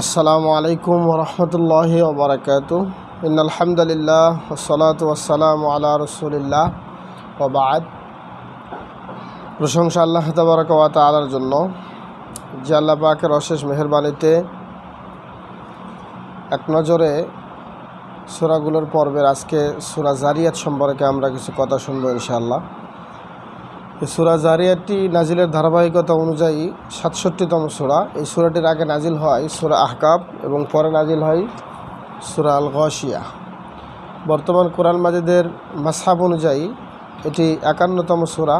আসসালামু আলাইকুম ওরহমতুল্লাহি ওবরাকাতুহ। ইন্নাল হামদুলিল্লাহ ওয়াসসালাতু ওয়াসসালামু আলা রাসূলিল্লাহ ওয়া বা'দ। প্রশংসা আল্লাহ তাবারাকা ওয়া তাআলার জন্য, যে আল্লাহ পাকের অশেষ মেহেরবানিতে এক নজরে সূরাগুলোর পর্বের আজকে সূরা জারিয়াত সম্পর্কে আমরা কিছু কথা শুনবো ইনশাআল্লাহ। এই সূরা জারিয়াতটি নাজিলের ধারাবাহিকতা অনুযায়ী ৬৭তম সূরা। এই সূরাটির আগে নাজিল হয় সূরা আহকাব এবং পরে নাজিল হয় সূরা আল গাশিয়া। বর্তমান কোরআন মাজিদের মাসহাব অনুযায়ী এটি ৫১তম সূরা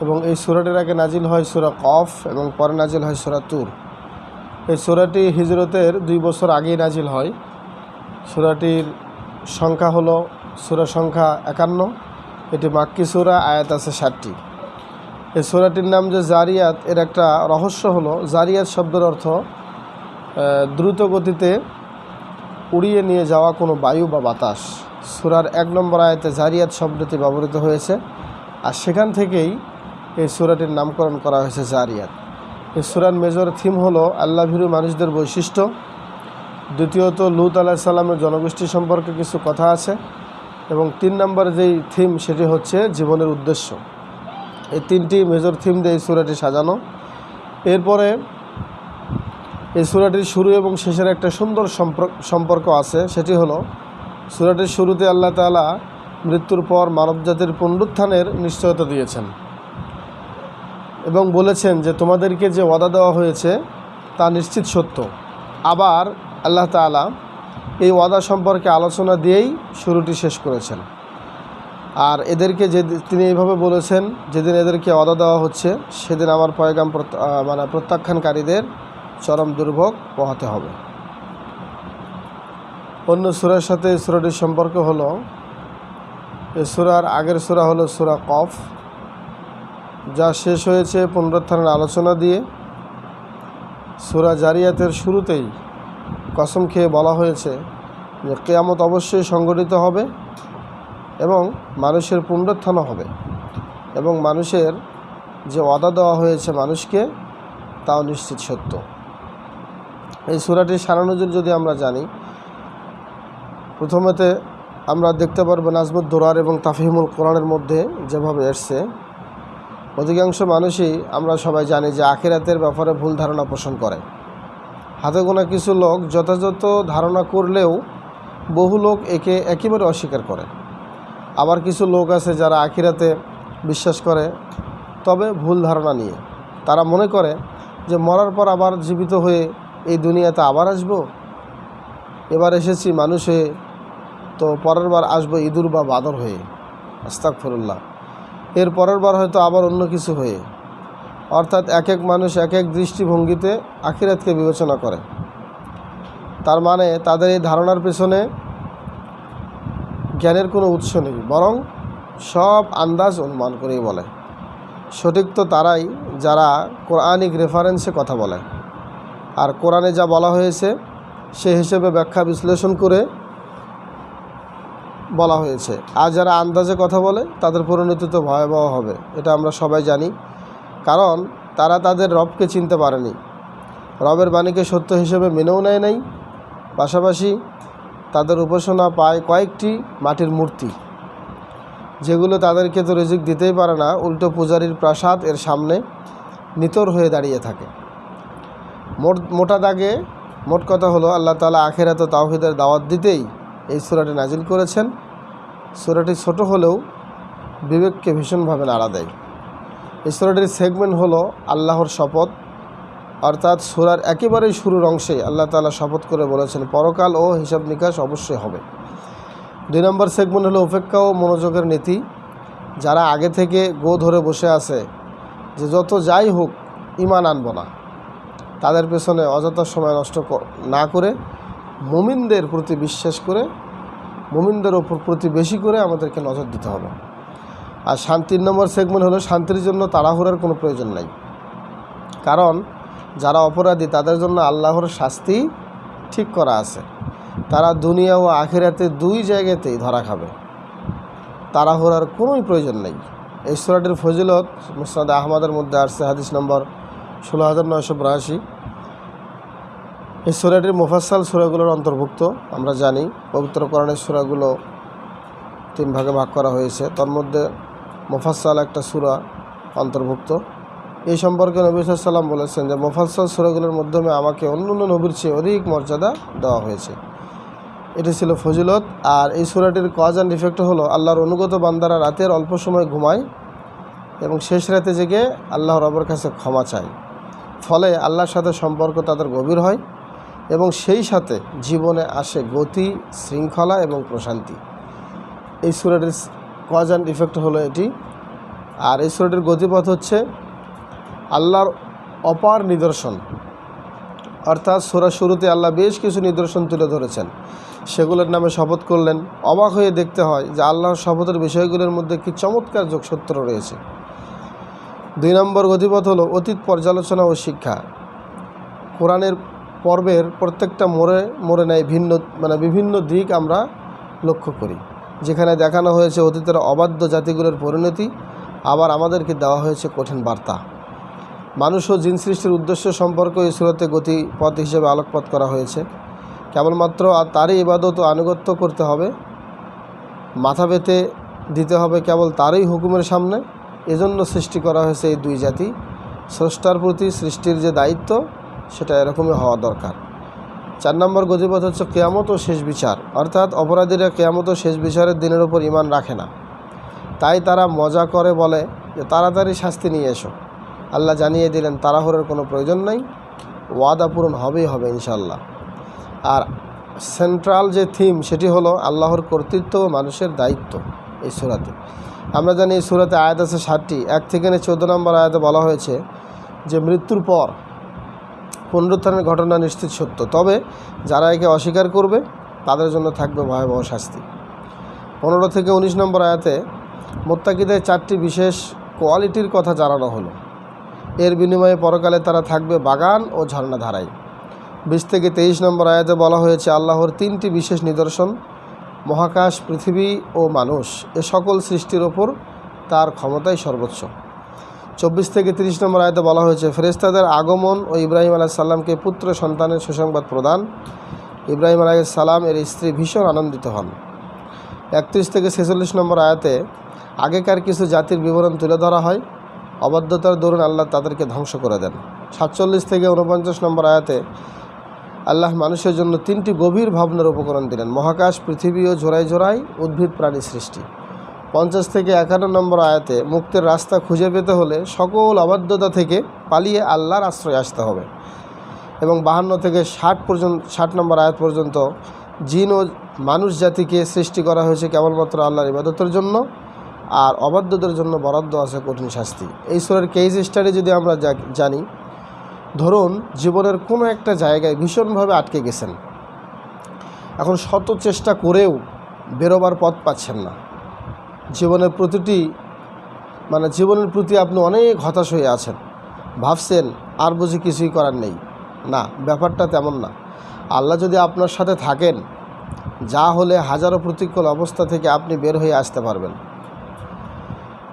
এবং এই সূরাটির আগে নাজিল হয় সূরা কফ এবং পরে নাজিল হয় সূরা তুর। এই সূরাটি হিজরতের ২ বছর আগেই নাজিল হয়। সূরাটির সংখ্যা হলো সূরা সংখ্যা ৫১। এটি মাক্কি সূরা, আয়াত আছে ৬০টি। এই সূরাটির নাম যে জারিয়াত, এর একটা রহস্য হলো জারিয়াত শব্দের অর্থ দ্রুত গতিতে উড়িয়ে নিয়ে যাওয়া কোনো বায়ু বা বাতাস। সূরার ১ নম্বর আয়াতে জারিয়াত শব্দটি ব্যবহৃত হয়েছে, আর সেখান থেকেই এই সূরাটির নামকরণ করা হয়েছে জারিয়াত। এই সূরার মেজর থিম হলো আল্লাহভীরু মানুষদের বৈশিষ্ট্য। দ্বিতীয়ত লূত আলাইহিস সালামের জনগোষ্ঠী সম্পর্কে কিছু কথা আছে এবং ৩ নম্বর যেই থিম সেটি হচ্ছে জীবনের উদ্দেশ্য। এই ৩টি মেজর থিম দিয়ে এই সূরাটি সাজানো। এরপরে এই সূরাটির শুরু এবং শেষের একটা সুন্দর সম্পর্ক আছে। সেটি হলো সূরাটির শুরুতে আল্লাহ তাআলা মৃত্যুর পর মানবজাতির পুনরুত্থানের নিশ্চয়তা দিয়েছেন এবং বলেছেন যে তোমাদেরকে যে ওয়াদা দেওয়া হয়েছে তা নিশ্চিত সত্য। আবার আল্লাহ তাআলা এই ওয়াদা সম্পর্কে আলোচনা দিয়েই শুরুটি শেষ করেছেন। আর এদেরকে তিনি এইভাবে বলেছেন, যেদিন এদেরকে ওয়াদা দেওয়া হচ্ছে সেদিন আমার পয়গাম প্রত্যাখ্যানকারীদের চরম দুর্ভোগ পোহাতে হবে। অন্য সূরার সাথে এই সূরাটির সম্পর্ক হলো, এই সূরার আগের সূরা হলো সূরা কফ, যা শেষ হয়েছে পুনরুত্থানের আলোচনা দিয়ে। সূরা জারিয়াতের শুরুতেই কসম খেয়ে বলা হয়েছে যে কিয়ামত অবশ্যই সংঘটিত হবে এবং মানুষের পুনরুত্থানও হবে এবং মানুষের যে ওয়াদা দেওয়া হয়েছে মানুষকে তাও নিশ্চিত সত্য। এই সূরাটির সারানুজুর যদি আমরা জানি, প্রথমেতে আমরা দেখতে পারবো নাজমুদ দুরার এবং তাফহিমুল কোরআনের মধ্যে যেভাবে এসছে, অধিকাংশ মানুষই আমরা সবাই জানি যে আখিরাতের ব্যাপারে ভুল ধারণা পোষণ করে। হাতে গোনা কিছু লোক যথাযথ ধারণা করলেও বহু লোক একে একেবারে অস্বীকার করে। আবার কিছু লোক আছে যারা আখিরাতে বিশ্বাস করে, তবে ভুল ধারণা নিয়ে। তারা মনে করে যে মরার পর আবার জীবিত হয়ে এই দুনিয়াতে আবার আসবো, এবার এসেছি মানুষ হয়ে, তো পরের বার আসবো ইঁদুর বা বাদর হয়ে, আস্তাগফিরুল্লাহ, এর পরের বার হয়তো আবার অন্য কিছু হয়ে। অর্থাৎ এক এক মানুষ এক এক দৃষ্টিভঙ্গিতে আখিরাতকে বিবেচনা করে। তার মানে তাদের এই ধারণার পেছনে জ্ঞানের কোনো উৎস নেই, বরং সব আন্দাজ অনুমান করেই বলে। সঠিক তো তারাই যারা কোরআনিক রেফারেন্সে কথা বলে, আর কোরআনে যা বলা হয়েছে সে হিসেবে ব্যাখ্যা বিশ্লেষণ করে বলা হয়েছে। আর যারা আন্দাজে কথা বলে তাদের পরিণতি তো ভয়াবহ হবে, এটা আমরা সবাই জানি। কারণ তারা তাদের রবকে চিনতে পারেনি, রবের বাণীকে সত্য হিসেবে মেনেও নেয় নাই। পাশাপাশি তাদের উপাসনা পায় কয়েকটি মাটির মূর্তি, যেগুলো তাদেরকে তো রিজিক দিতেই পারে না, উল্টো পূজারীর প্রাসাদ এর সামনে নিতর হয়ে দাঁড়িয়ে থাকে। মোটা দাগে মোট কথা হলো আল্লাহ তাআলা আখিরাত ও তাওহীদের দাওয়াত দিতেই এই সূরাটি নাজিল করেছেন। সূরাটি ছোট হলেও বিবেককে ভীষণভাবে নাড়া দেয়। এই সূরাটির সেগমেন্ট হলো আল্লাহর শপথ, অর্থাৎ সূরার একেবারেই শুরুর অংশে আল্লাহ তাআলা শপথ করে বলেছেন পরকাল ও হিসাব নিকাশ অবশ্যই হবে। ২ নম্বর সেগমেন্ট হলো উপেক্ষা ও মনোযোগের নীতি। যারা আগে থেকে গো ধরে বসে আছে যে যত যাই হোক ঈমান আনব না, তাদের পেছনে অযথা সময় নষ্ট না করে মুমিনদের প্রতি বিশ্বাস করে মুমিনদের ওপর প্রতি বেশি করে আমাদেরকে নজর দিতে হবে। আর ৩ নম্বর সেগমেন্ট হলো শান্তির জন্য তাড়াহুড়ার কোনো প্রয়োজন নাই, কারণ যারা অপরাধী তাদের জন্য আল্লাহর শাস্তি ঠিক করা আছে। তারা দুনিয়া ও আখিরাতে ২ জায়গাতেই ধরা খাবে, তাড়াহুড়ার কোনোই প্রয়োজন নেই। এই সূরাটির ফজিলত মুসনাদ আহমদের মধ্যে আসছে, হাদিস নম্বর ১৬,৯৮২। এই সূরাটির মুফাসসাল সূরাগুলোর অন্তর্ভুক্ত। আমরা জানি পবিত্র কোরআনের সূরাগুলো 3 ভাগে ভাগ করা হয়েছে, তার মধ্যে মুফাসসাল একটা সূরা অন্তর্ভুক্ত। এই সম্পর্কে নবী সাল্লাল্লাহু আলাইহি ওয়াসাল্লাম বলেছেন যে মুফাসসাল সূরাগুলোর মাধ্যমে আমাকে অন্যান্য নবীর চেয়ে অধিক মর্যাদা দেওয়া হয়েছে। এটি ছিল ফজিলত। আর এই সূরাটির কজ অ্যান্ড ইফেক্ট হলো আল্লাহর অনুগত বান্দারা রাতের অল্প সময় ঘুমায় এবং শেষ রাতে জেগে আল্লাহ রবের কাছে ক্ষমা চায়, ফলে আল্লাহর সাথে সম্পর্ক তাদের গভীর হয় এবং সেই সাথে জীবনে আসে গতি, শৃঙ্খলা এবং প্রশান্তি। এই সূরাটির কজ অ্যান্ড ইফেক্ট হলো এটি। আর এই সূরাটির গতিপথ হচ্ছে আল্লাহর অপার নিদর্শন, অর্থাৎ সূরা শুরুতে আল্লাহ বেশ কিছু নিদর্শন তুলে ধরেছেন, সেগুলোর নামে শপথ করলেন। অবাক হয়ে দেখতে হয় যে আল্লাহর শপথের বিষয়গুলোর মধ্যে কি চমৎকার যোগসূত্র রয়েছে। 2 নম্বর গতিপথ হলো অতীত পর্যালোচনা ও শিক্ষা। কোরআনের পর্বের প্রত্যেকটা মোড়ে নেয় বিভিন্ন দিক আমরা লক্ষ্য করি, যেখানে দেখানো হয়েছে অতীতের অবাধ্য জাতিগুলোর পরিণতি, আবার আমাদেরকে দেওয়া হয়েছে কঠিন বার্তা। মানুষ ও জিন সৃষ্টির উদ্দেশ্য সম্পর্কে এই সূরাতে গতিপথ হিসেবে আলোকপাত করা হয়েছে। কেবলমাত্র আর তারই ইবাদত ও আনুগত্য করতে হবে, মাথা পেতে দিতে হবে কেবল তারই হুকুমের সামনে। এজন্য সৃষ্টি করা হয়েছে এই 2 জাতি। স্রষ্টার প্রতি সৃষ্টির যে দায়িত্ব সেটা এরকমই হওয়া দরকার। 4 নম্বর গতিপথ হচ্ছে কিয়ামত ও শেষ বিচার, অর্থাৎ অপরাধীরা কিয়ামত ও শেষ বিচারের দিনের উপর ঈমান রাখে না, তাই তারা মজা করে বলে যে তাড়াতাড়ি শাস্তি নিয়ে এসো। আল্লাহ জানিয়ে দিলেন তাড়াহুড়োর কোনো প্রয়োজন নেই, ওয়াদা পূরণ হবেই হবে ইনশাআল্লাহ। আর সেন্ট্রাল যে থিম সেটি হলো আল্লাহর কর্তৃত্ব ও মানুষের দায়িত্ব। এই সূরাতে আমরা জানি এই সূরাতে আয়াত আছে 7টি। 1 থেকে 14 নম্বর আয়াতে বলা হয়েছে যে মৃত্যুর পর পুনরুত্থানের ঘটনা নিশ্চিত সত্য, তবে যারা একে অস্বীকার করবে তাদের জন্য থাকবে ভয়াবহ শাস্তি। 15 থেকে 19 নম্বর আয়াতে মুত্তাকিদের 4টি বিশেষ কোয়ালিটির কথা জানানো হলো। এর বিনিময়ে পরকালে তারা থাকবে বাগান ও ঝর্ণাধারায়। 20 থেকে 23 নম্বর আয়াতে বলা হয়েছে আল্লাহর 3টি বিশেষ নিদর্শন, মহাকাশ, পৃথিবী ও মানুষ, এ সকল সৃষ্টির ওপর তার ক্ষমতাই সর্বোচ্চ। 24 থেকে 30 নম্বর আয়াতে বলা হয়েছে ফেরেশতাদের আগমন ও ইব্রাহিম আলাইহিস সালামকে পুত্র সন্তানের সুসংবাদ প্রদান। ইব্রাহিম আলাইহিস সালাম এর স্ত্রী ভীষণ আনন্দিত হন। 31 থেকে 46 নম্বর আয়াতে আগেকার কিছু জাতির বিবরণ তুলে ধরা হয়, অবাধ্যতার দরুন আল্লাহ তাদেরকে ধ্বংস করে দেন। 47 থেকে 49 নম্বর আয়াতে আল্লাহ মানুষের জন্য 3টি গভীর ভাবনার উপকরণ দিলেন, মহাকাশ, পৃথিবী ও জোড়ায় জোড়ায় উদ্ভিদ প্রাণী সৃষ্টি। 50 থেকে 51 নম্বর আয়াতে মুক্তির রাস্তা খুঁজে পেতে হলে সকল অবাধ্যতা থেকে পালিয়ে আল্লাহর আশ্রয় আসতে হবে। এবং 52 থেকে 60 নম্বর আয়াত পর্যন্ত জিন ও মানুষ জাতিকে সৃষ্টি করা হয়েছে কেবলমাত্র আল্লাহর ইবাদতের জন্য, আর অবাধ্যদের জন্য বরাদ্দ আছে কঠিন শাস্তি। এই সূরার কেস স্টাডি যদি আমরা জানি, ধরুন জীবনের কোনো একটা জায়গায় ভীষণভাবে আটকে গেছেন, এখন শত চেষ্টা করেও বেরোবার পথ পাচ্ছেন না, জীবনের প্রতি আপনি অনেক হতাশ হয়ে আছেন, ভাবছেন আর বুঝি কিছুই করার নেই। না, ব্যাপারটা তেমন না। আল্লাহ যদি আপনার সাথে থাকেন, যা হলে হাজারো প্রতিকূল অবস্থা থেকে আপনি বের হয়ে আসতে পারবেন।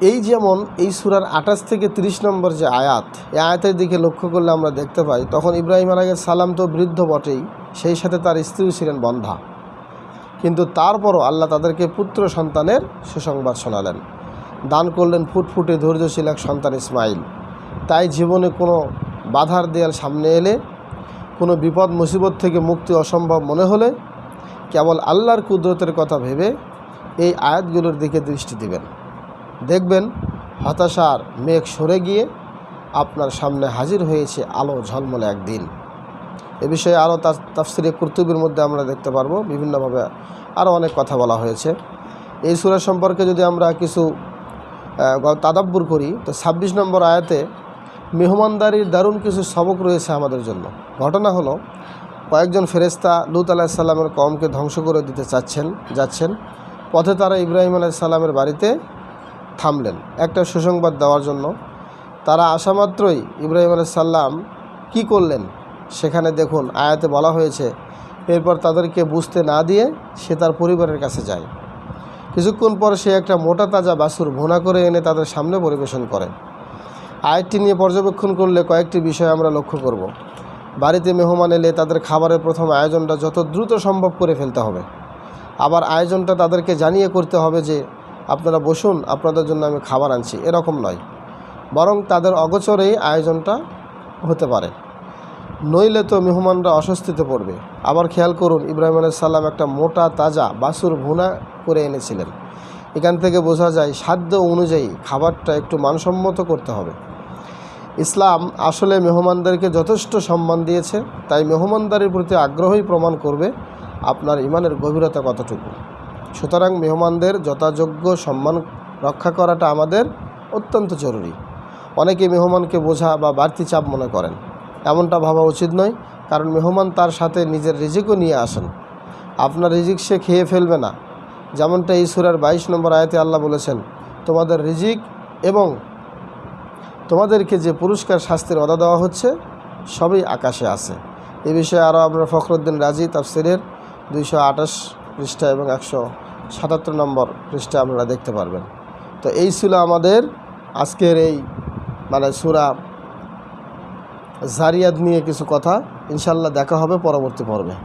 এই যেমন এই সূরার 28 থেকে 30 নম্বর যে আয়াত, এই আয়াতের দিকে লক্ষ্য করলে আমরা দেখতে পাই তখন ইব্রাহিম আলাইহিস সালাম তো বৃদ্ধ বটেই, সেই সাথে তার স্ত্রীও ছিলেন বন্ধ্যা, কিন্তু তারপরও আল্লাহ তাদেরকে পুত্র সন্তানের সুসংবাদ শোনালেন, দান করলেন ফুটফুটে ধৈর্যশীল এক সন্তান ইসমাইল। তাই জীবনে কোনো বাধার দেয়াল সামনে এলে, কোনো বিপদ মুসিবত থেকে মুক্তি অসম্ভব মনে হলে কেবল আল্লাহর কুদরতের কথা ভেবে এই আয়াতগুলোর দিকে দৃষ্টি দিবেন, দেখবেন হতাশার মেঘ সরে গিয়ে আপনার সামনে হাজির হয়েছে আলো ঝলমলে একদিন। এ বিষয়ে আরও তাফসিরে কুরতুবির মধ্যে আমরা দেখতে পারবো, বিভিন্নভাবে আরও অনেক কথা বলা হয়েছে। এই সূরা সম্পর্কে যদি আমরা কিছু তাদাব্বুর করি তো 26 নম্বর আয়াতে মেহমানদারির দারুণ কিছু সবক রয়েছে আমাদের জন্য। ঘটনা হলো কয়েকজন ফেরেশতা লূত আলাইহিস সালামের কওমকে ধ্বংস করে দিতে যাচ্ছেন। পথে তারা ইব্রাহিম আলাইহিস সালামের বাড়িতে থামলেন একটা সুসংবাদ দেওয়ার জন্য। তারা আসামাত্রই ইব্রাহিম আলাইহিস সালাম কী করলেন সেখানে দেখুন আয়াতে বলা হয়েছে, এরপর তাদেরকে বুঝতে না দিয়ে সে তার পরিবারের কাছে যায়। কিছুক্ষণ পর সে একটা মোটা তাজা বাছুর ভুনা করে এনে তাদের সামনে পরিবেশন করে। আয়াতটি নিয়ে পর্যবেক্ষণ করলে কয়েকটি বিষয় আমরা লক্ষ্য করব। বাড়িতে মেহমান এলে তাদের খাবারের প্রথম আয়োজনটা যত দ্রুত সম্ভব করে ফেলতে হবে। আবার আয়োজনটা তাদেরকে জানিয়ে করতে হবে যে আপনারা বসুন, আপনাদের জন্য আমি খাবার আনছি, এরকম নয়, বরং তাদের অগোচরেই আয়োজনটা হতে পারে, নইলে তো মেহমানরা অস্বস্তিতে পড়বে। আবার খেয়াল করুন, ইব্রাহিম আলাইহিস সালাম একটা মোটা তাজা বাছুর ভুনা করে এনেছিলেন। এখান থেকে বোঝা যায় সাধ্য অনুযায়ী খাবারটা একটু মানসম্মত করতে হবে। ইসলাম আসলে মেহমানদেরকে যথেষ্ট সম্মান দিয়েছে, তাই মেহমানদারির প্রতি আগ্রহই প্রমাণ করবে আপনার ইমানের গভীরতা কতটুকু। সুতরাং মেহমানদের যথাযোগ্য সম্মান রক্ষা করাটা আমাদের অত্যন্ত জরুরি। অনেকে মেহমানকে বোঝা বা বাড়তি চাপ মনে করেন, এমনটা ভাবা উচিত নয়, কারণ মেহমান তার সাথে নিজের রিজিকও নিয়ে আসেন। আপনার রিজিক সে খেয়ে ফেলবে না, যেমনটা এই সূরার 22 নম্বর আয়াতে আল্লাহ বলেছেন, তোমাদের রিজিক এবং তোমাদেরকে যে পুরস্কার শাস্তির ওয়াদা দেওয়া হচ্ছে সবই আকাশে আছে। এ বিষয়ে আরও আপনারা ফখরুদ্দিন রাজি তাফসিরের 228 পৃষ্ঠা এবং 177 নম্বর পৃষ্ঠা আপনারা দেখতে পারবেন। তো এই ছিল আমাদের আজকের এই সূরা জারিয়াত নিয়ে কিছু কথা। ইনশাআল্লাহ দেখা হবে পরবর্তী পর্বে।